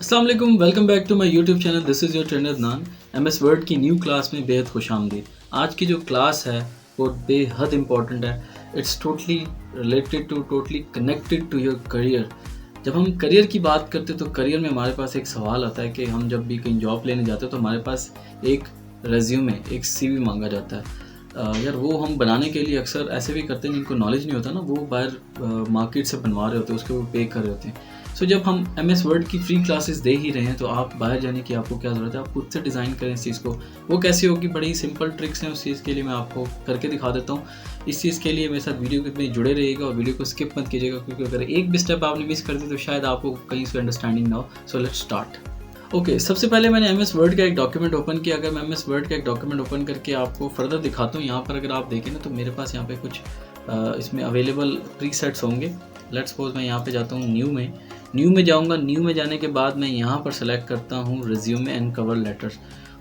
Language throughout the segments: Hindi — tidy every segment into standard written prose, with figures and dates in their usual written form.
अस्सलाम वालेकुम, welcome back to my YouTube channel. This is your trainer Adnan. MS Word की न्यू क्लास में बेहद खुशामदीद। आज की जो क्लास है वो बेहद इंपॉर्टेंट है। It's totally related to, totally connected to your career. जब हम करियर की बात करते हैं तो करियर में हमारे पास एक सवाल आता है कि हम जब भी कहीं जॉब लेने जाते हैं तो हमारे पास एक रेज्यूमे, एक सीवी मांगा जाता है। यार वो हम बनाने के लिए अक्सर ऐसे भी करते हैं जिनको नॉलेज नहीं होता ना, वो बाहर मार्केट से बनवा रहे होते हैं, उसके वो पे कर रहे होते हैं। सो जब हम एमएस वर्ड की फ्री क्लासेस दे ही रहे हैं तो आप बाहर जाने की आपको क्या ज़रूरत है, आप खुद से डिज़ाइन करें इस चीज़ को। वो कैसे होगी, बड़ी सिंपल ट्रिक्स हैं, उस चीज़ के लिए मैं आपको करके दिखा देता हूँ। इस चीज़ के लिए मेरे साथ वीडियो में जुड़े रहिएगा और वीडियो को स्किप मत कीजिएगा, क्योंकि अगर एक भी स्टेप आपने मिस कर दी तो शायद आपको कहीं से अंडरस्टैंडिंग ना हो। So let's start. ओके, सबसे पहले मैंने एमएस वर्ड का एक डॉक्यूमेंट ओपन किया। अगर मैं एमएस वर्ड का एक डॉक्यूमेंट ओपन करके आपको फर्दर दिखाता हूँ, यहाँ पर अगर आप देखें ना तो मेरे पास यहाँ पे कुछ इसमें अवेलेबल प्रीसेट्स होंगे। लेट्स सपोज मैं यहाँ पे जाता हूँ न्यू में जाऊँगा। न्यू में जाने के बाद मैं यहाँ पर सेलेक्ट करता हूँ रिज्यूमे एंड कवर लेटर्स।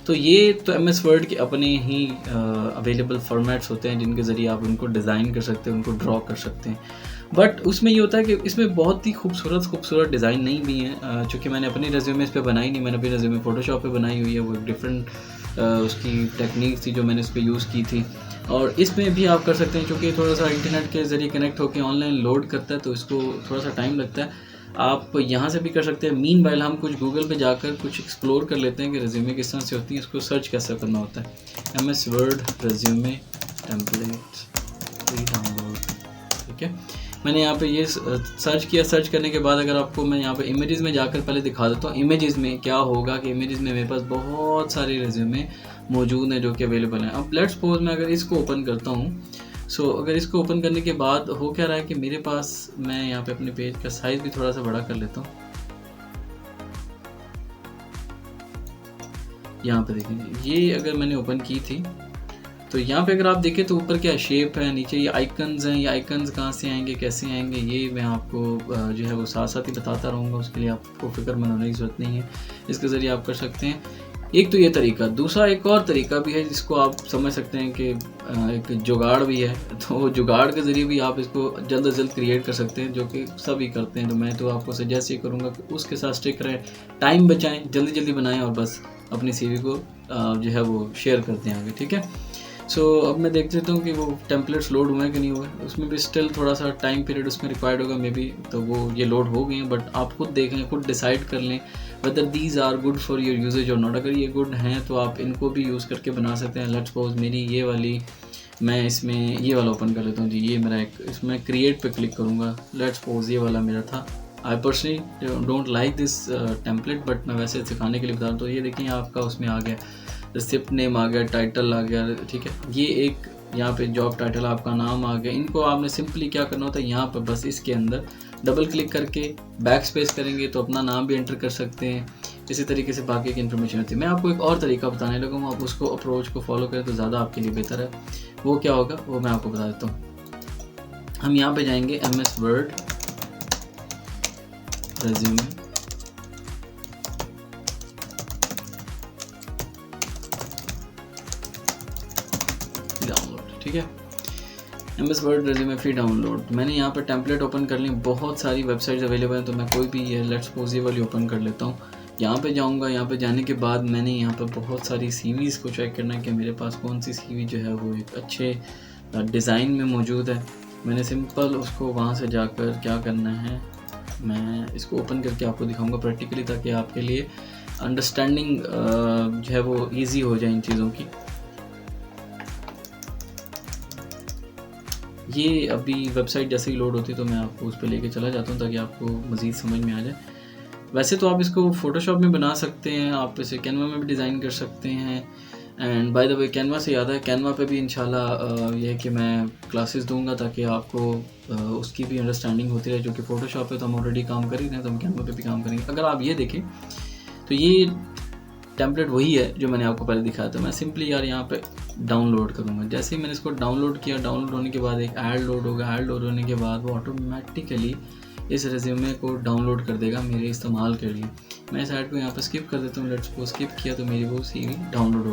तो ये तो एमएस वर्ड के अपने ही अवेलेबल फॉर्मेट्स होते हैं जिनके ज़रिए आप उनको डिज़ाइन कर सकते हैं, उनको ड्रॉ कर सकते हैं। बट उसमें ये होता है कि इसमें बहुत ही खूबसूरत डिज़ाइन नहीं भी हैं, चूँकि मैंने अपनी रेज्यूमे इस पर बनाई नहीं। मैंने अपनी रेज्यूमे फ़ोटोशॉप पे बनाई हुई है। वो डिफरेंट उसकी टेक्निक थी जो मैंने इस पर यूज़ की थी। और इसमें भी आप कर सकते हैं, क्योंकि थोड़ा सा इंटरनेट के ज़रिए कनेक्ट होकर ऑनलाइन लोड करता है तो इसको थोड़ा सा टाइम लगता है। आप यहाँ से भी कर सकते हैं। मीनवाइल हम कुछ गूगल पे जाकर कुछ एक्सप्लोर कर लेते हैं कि रेज्यूमे किस तरह से होती है, इसको सर्च कैसे करना होता है। MS word resume templates free download, ठीक है। मैंने यहाँ पे ये सर्च किया। सर्च करने के बाद अगर आपको मैं यहाँ पे इमेजेस में जाकर पहले दिखा देता हूँ। इमेजेस में क्या होगा कि इमेजेस में मेरे पास बहुत सारे रेज्यूमे मौजूद हैं जो कि अवेलेबल हैं। अब लेट्स सपोज मैं अगर इसको ओपन करता हूँ, सो अगर इसको ओपन करने के बाद हो क्या रहा है कि मेरे पास, मैं यहाँ पे अपने पेज का साइज़ भी थोड़ा सा बड़ा कर लेता हूँ। यहाँ पे देखेंगे, ये अगर मैंने ओपन की थी तो यहाँ पे अगर आप देखें तो ऊपर क्या शेप है, नीचे ये आइकन्स हैं। ये आइकन्स कहाँ से आएंगे, कैसे आएंगे, ये मैं आपको जो है वो साथ साथ ही बताता रहूँगा। उसके लिए आपको फिक्रमंद होने की ज़रूरत नहीं है। इसके ज़रिए आप कर सकते हैं। एक तो ये तरीका। दूसरा एक और तरीका भी है जिसको आप समझ सकते हैं कि एक जुगाड़ भी है। तो जुगाड़ के ज़रिए भी आप इसको जल्द से जल्द क्रिएट कर सकते हैं, जो कि सभी करते हैं। तो मैं तो आपको सजेस्ट ये करूँगा कि उसके साथ स्टिक रहें, टाइम बचाएं, जल्दी जल्दी बनाएं और बस अपनी सीवी को जो है वो शेयर करते हैं आगे, ठीक है। सो अब मैं देख लेता हूँ कि वो टेम्पलेट्स लोड हुए हैं कि नहीं हुए। उसमें भी स्टिल थोड़ा सा टाइम पीरियड उसमें रिक्वायर्ड होगा मे बी, तो वो ये लोड हो गए हैं। बट आप खुद देखें, खुद डिसाइड कर लें whether these are good for your usages और नॉट। अगर ये गुड हैं तो आप इनको भी यूज़ करके बना सकते हैं। लेट्स सपोज मेरी ये वाली, मैं इसमें ये वाला ओपन कर लेता हूँ जी। ये मेरा एक, इसमें क्रिएट पे क्लिक करूँगा। लेट्स सपोज ये वाला मेरा था। I personally don't like this template, but मैं वैसे सिखाने के लिए बता रहा हूँ। तो ये देखिए आपका उसमें आ गया, रिसिप्ट नेम आ गया, टाइटल आ गया, ठीक है। ये एक यहाँ पे जॉब टाइटल, आपका नाम आ गया। इनको आपने सिंपली क्या करना होता है, यहाँ पर बस इसके अंदर डबल क्लिक करके बैक स्पेस करेंगे तो अपना नाम भी एंटर कर सकते हैं। इसी तरीके से बाकी की इन्फॉर्मेशन होती है। मैं आपको एक और तरीका बताने लगा हूँ, आप उसको अप्रोच को फॉलो करें तो ज़्यादा आपके लिए बेहतर है। वो क्या होगा वो मैं आपको बता देता हूँ। हम यहाँ पे जाएंगे एमएस वर्ड रेज्यूमे, ठीक है। MS word resume free download. मैंने यहाँ पर टेम्पलेट ओपन कर ली। बहुत सारी वेबसाइट्स अवेलेबल हैं, तो मैं कोई भी ये लेट्स सपोज ये वाली ओपन कर लेता हूँ। यहाँ पे जाऊँगा। यहाँ पे जाने के बाद मैंने यहाँ पर बहुत सारी सीवीज़ को चेक करना है कि मेरे पास कौन सी सीवी जो है वो एक अच्छे डिज़ाइन में मौजूद है। मैंने सिंपल उसको वहाँ से जाकर क्या करना है, मैं इसको ओपन करके आपको दिखाऊँगा प्रैक्टिकली, ताकि आपके लिए अंडरस्टैंडिंग जो है वो ईजी हो जाए इन चीज़ों की। ये अभी वेबसाइट जैसे ही लोड होती है तो मैं आपको उस पर लेके चला जाता हूँ ताकि आपको मज़ीद समझ में आ जाए। वैसे तो आप इसको फ़ोटोशॉप में बना सकते हैं, आप इसे कैनवा में भी डिज़ाइन कर सकते हैं। And by the way, Canva से याद है, कैनवा पे भी इंशाल्लाह ये है कि मैं क्लासेस दूंगा ताकि आपको उसकी भी अंडरस्टैंडिंग होती रहे। जो कि फ़ोटोशॉप पे तो हम ऑलरेडी काम कर ही रहे हैं, तो हम कैनवा पे भी काम करेंगे। अगर आप ये देखें तो ये टेम्पलेट वही है जो मैंने आपको पहले दिखाया था। मैं सिंपली यार यहाँ पे डाउनलोड करूँगा। जैसे ही मैंने इसको डाउनलोड किया, डाउनलोड होने के बाद एक ऐड लोड होगा। ऐड लोड होने के बाद वो ऑटोमेटिकली इस रेज्यूमे को डाउनलोड कर देगा मेरे इस्तेमाल के लिए। मैं इस ऐड को यहाँ पर स्किप कर देता हूँ। लेट्स सपोज स्किप किया तो मेरी वो सीवी डाउनलोड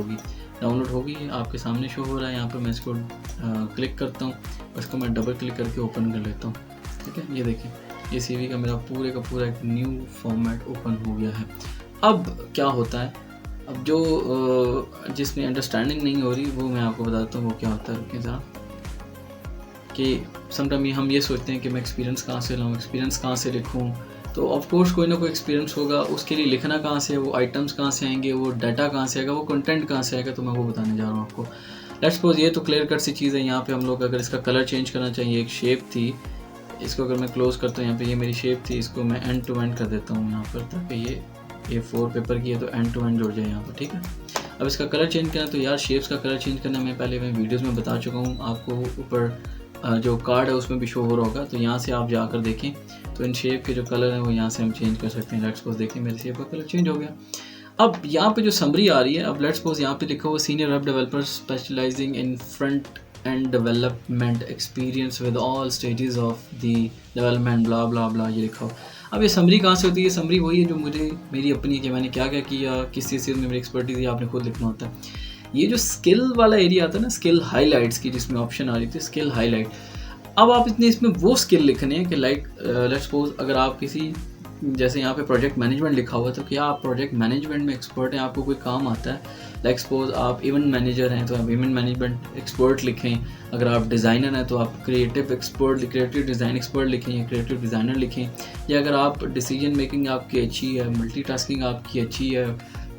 होगी, आपके सामने शो हो रहा है। यहाँ पर मैं इसको क्लिक करता हूँ, इसको मैं डबल क्लिक करके ओपन कर लेता हूँ, ठीक है। ये देखें ये CV का मेरा पूरे का पूरा एक न्यू फॉर्मेट ओपन हो गया है। अब क्या होता है, अब जो जिसमें अंडरस्टैंडिंग नहीं हो रही वो मैं आपको बताता हूँ वो क्या होता है। रुकिए ज़रा, कि समटाइम हम ये सोचते हैं कि मैं एक्सपीरियंस कहाँ से लाऊँ, एक्सपीरियंस कहाँ से लिखूँ। तो ऑफ कोर्स कोई ना कोई एक्सपीरियंस होगा, उसके लिए लिखना कहाँ से है, वो आइटम्स कहाँ से आएंगे, वो डाटा कहाँ से आएगा, वो कंटेंट कहाँ से आएगा, तो मैं वो बताने जा रहा हूँ आपको। लेट्स सपोज ये तो क्लियर कट सी चीज़ है। यहाँ पे हम लोग अगर इसका कलर चेंज करना चाहिए, एक शेप थी, इसको अगर मैं क्लोज करता हूँ, यहाँ पे ये मेरी शेप थी, इसको मैं एंड टू एंड कर देता हूँ यहाँ पर, ताकि ये A4 पेपर की है तो एंड टू एंड जुड़ जाए यहाँ पर, ठीक है। अब इसका कलर चेंज करना, तो यार शेप्स का कलर चेंज करना मैं पहले वीडियोज़ में बता चुका हूँ आपको, ऊपर जो कार्ड है उसमें भी शो हो रहा होगा, तो यहाँ से आप जाकर देखें तो इन शेप के जो कलर हैं वो यहाँ से हम चेंज कर सकते हैं। लेट्स सपोज देखें मेरे शेप का कलर चेंज हो गया। अब यहाँ पे जो समरी आ रही है, अब लेट्स सपोज यहाँ पे लिखा हुआ senior web developer specialising in front end development experience with all stages of the development blah blah blah, ये लिखा हो। अब ये समरी कहाँ से होती है? समरी वही है जो मुझे मेरी अपनी है कि मैंने क्या क्या किया, किस चीज़ में मेरी एक्सपर्टीज है, आपने खुद लिखना होता है। ये जो स्किल वाला एरिया आता है ना, स्किल हाईलाइट्स की, जिसमें ऑप्शन आ रही थी स्किल हाईलाइट, अब आप इतने इसमें वो स्किल लिखने हैं कि लाइक लेट्स सपोज अगर आप किसी, जैसे यहाँ पे प्रोजेक्ट मैनेजमेंट लिखा हुआ है, तो क्या आप प्रोजेक्ट मैनेजमेंट में एक्सपर्ट हैं, आपको कोई काम आता है। लाइक सपोज आप इवेंट मैनेजर हैं तो आप इवेंट मैनेजमेंट एक्सपर्ट लिखें, अगर आप डिज़ाइनर हैं तो आप क्रिएटिव डिज़ाइन एक्सपर्ट लिखें या क्रिएटिव डिज़ाइनर लिखें, या अगर आप डिसीजन मेकिंग आपकी अच्छी है, मल्टीटास्किंग आपकी अच्छी है,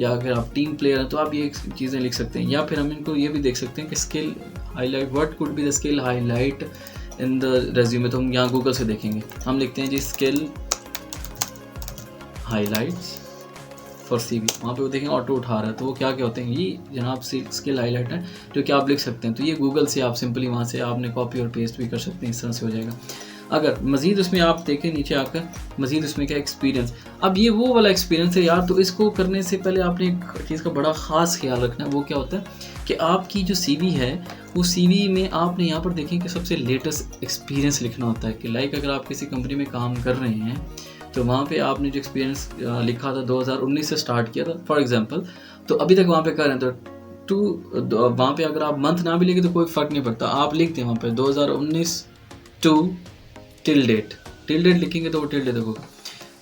या अगर आप टीम प्लेयर हैं तो आप ये चीज़ें लिख सकते हैं। या फिर हम इनको ये भी देख सकते हैं कि skill highlight, what could be the skill highlight in the resume, तो हम यहाँ गूगल से देखेंगे, हम लिखते हैं जी स्किल हाईलाइट्स फॉर CV, वहाँ पे वो देखेंगे ऑटो उठा रहा है, तो वो क्या क्या होते हैं, ये जनाब स्किल हाईलाइट है जो कि आप लिख सकते हैं। तो ये गूगल से आप सिंपली वहाँ से आपने कॉपी और पेस्ट भी कर सकते हैं, इस तरह से हो जाएगा। अगर मज़ीद उसमें आप देखें नीचे आकर, मज़ीद उसमें क्या एक्सपीरियंस, अब ये वो वाला एक्सपीरियंस है यार, तो इसको करने से पहले आपने एक चीज़ का बड़ा ख़ास ख्याल रखना है। वो क्या होता है कि आपकी जो CV है, वो CV में आपने यहाँ पर देखें कि सबसे लेटेस्ट एक्सपीरियंस लिखना होता है। कि लाइक अगर आप किसी कंपनी में काम कर रहे हैं तो वहाँ पे आपने जो एक्सपीरियंस लिखा था 2019 से स्टार्ट किया था फॉर एग्जांपल, तो अभी तक वहाँ पे कर रहे हैं, तो वहाँ पे अगर आप मंथ ना भी लिखे तो कोई फ़र्क नहीं पड़ता, आप लिख दें वहाँ पे 2019 टू टिल डेट लिखेंगे तो वो टिल डेट होगा।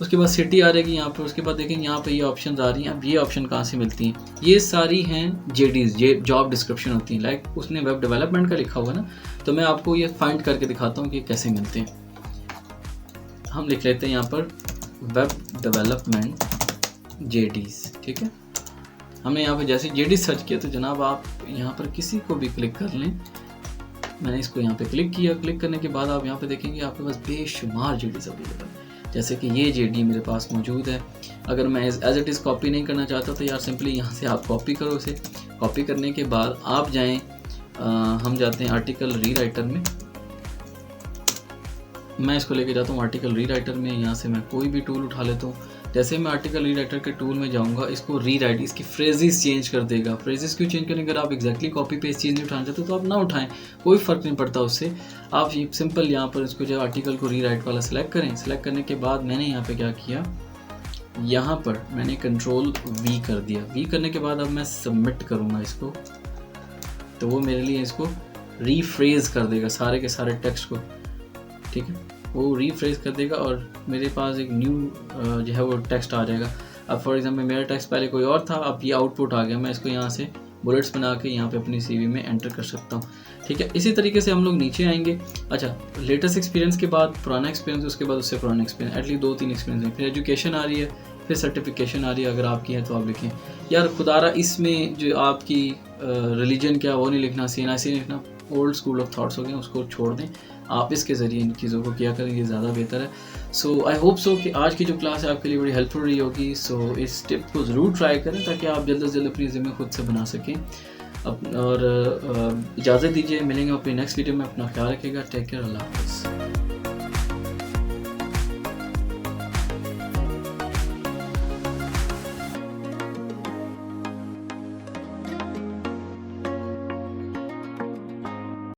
उसके बाद सिटी आ जाएगी यहाँ पर, उसके बाद देखेंगे यहाँ पे ये ऑप्शन आ रही हैं। अब ये ऑप्शन कहाँ से मिलती हैं? ये सारी हैं JDs, ये जॉब डिस्क्रिप्शन होती हैं। लाइक उसने वेब डेवलपमेंट का लिखा हुआ है ना, तो मैं आपको ये फाइंड करके दिखाता हूँ कि कैसे मिलते हैं। हम लिख लेते हैं यहाँ पर वेब डेवलपमेंट JDs, ठीक है। हमने यहाँ पे जैसे JD सर्च किया तो जनाब आप यहाँ पर किसी को भी क्लिक कर लें, मैंने इसको यहाँ पे क्लिक किया, क्लिक करने के बाद आप यहाँ पे देखेंगे आपके पास बेशुमार JDs अवेलेबल है। जैसे कि ये JD मेरे पास मौजूद है। अगर मैं एज इट इज़ कॉपी नहीं करना चाहता तो यार सिंपली यहाँ से आप कॉपी करो इसे। कॉपी करने के बाद आप जाएँ, हम जाते हैं आर्टिकल रीराइटर में, मैं इसको लेके जाता हूँ आर्टिकल रीराइटर में। यहाँ से मैं कोई भी टूल उठा लेता हूँ। जैसे मैं आर्टिकल रीराइटर के टूल में जाऊँगा, इसको रीराइट, इसकी फ्रेजेस चेंज कर देगा। फ्रेजेस क्यों चेंज करेंगे? अगर आप एक्जैक्टली कॉपी पेस्ट चीज़ नहीं उठाना चाहते तो आप ना उठाएं, कोई फ़र्क नहीं पड़ता उससे। आप ये सिंपल यहाँ पर इसको जो आर्टिकल को रीराइट वाला सेलेक्ट करें। सेलेक्ट करने के बाद मैंने यहाँ पर क्या किया, यहाँ पर मैंने Ctrl+V कर दिया। V करने के बाद अब मैं सबमिट करूँगा इसको, तो वो मेरे लिए इसको रीफ्रेज कर देगा सारे के सारे टेक्स्ट को, ठीक है। वो रीफ्रेज कर देगा और मेरे पास एक न्यू जो है वो टेक्स्ट आ जाएगा। अब फॉर एग्जांपल मेरा टेक्स्ट पहले कोई और था, अब ये आउटपुट आ गया। मैं इसको यहाँ से बुलेट्स बना के यहाँ पे अपनी CV में एंटर कर सकता हूँ, ठीक है। इसी तरीके से हम लोग नीचे आएंगे। अच्छा, लेटेस्ट एक्सपीरियंस के बाद पुराना एक्सपीरियंस, उसके बाद उससे पुराना एक्सपीरियंस, एटलीस्ट 2-3 एक्सपीरियंस है। फिर एजुकेशन आ रही है, फिर सर्टिफिकेशन आ रही है। अगर आपकी है तो आप लिखें। यार खुदारा इसमें जो आपकी रिलीजन क्या वो नहीं लिखना, CNIC नहीं लिखना, ओल्ड स्कूल ऑफ थाट्स हो गए, उसको छोड़ दें। आप इसके ज़रिए इन चीज़ों को किया करें, ये ज़्यादा बेहतर है। सो आई होप सो कि आज की जो क्लास है आपके लिए बड़ी हेल्पफुल रही होगी। सो इस टिप को ज़रूर ट्राई करें ताकि आप जल्द से जल्द अपनी ज़िम्मे खुद से बना सकें। और इजाज़त दीजिए, मिलेंगे अपनी नेक्स्ट वीडियो में। अपना ख्याल रखिएगा। टेक केयर, अल्लाह हाफ़िज़।